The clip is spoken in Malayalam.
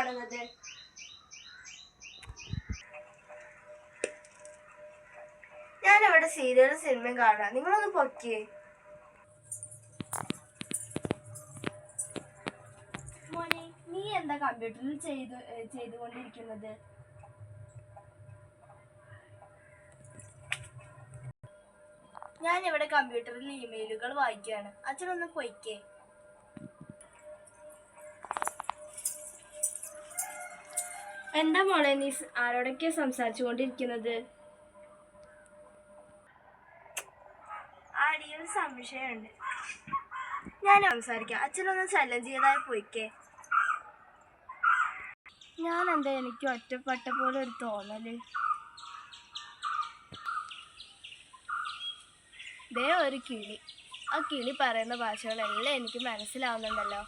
കാണുന്നത്? ഞാനിവിടെ സീരിയലും സിനിമയും കാണാം. നിങ്ങളൊന്ന് പൊക്കിയേ. മോനെ, നീ എന്താ കമ്പ്യൂട്ടറിൽ ചെയ്തുകൊണ്ടിരിക്കുന്നത്? ഞാനിവിടെ കമ്പ്യൂട്ടറിൽ ഇമെയിലുകൾ വായിക്കുകയാണ്. അച്ഛനൊന്ന് പൊയ്ക്കേ. എന്താ മോളെ, നീ ആരോടൊക്കെയാ സംസാരിച്ചു കൊണ്ടിരിക്കുന്നത്? ആടിയൊരു സംശയമുണ്ട്. ഞാൻ സംസാരിക്കാം. അച്ഛനൊന്ന് ശല്യം ചെയ്തായി പൊയ്ക്കേ. ഞാനെന്താ, എനിക്ക് ഒറ്റപ്പെട്ട പോലെ ഒരു തോന്നല്. ദേ ഒരു കിളി. ആ കിളി പറയുന്ന ഭാഷകളെല്ലാം എനിക്ക് മനസ്സിലാവുന്നുണ്ടല്ലോ.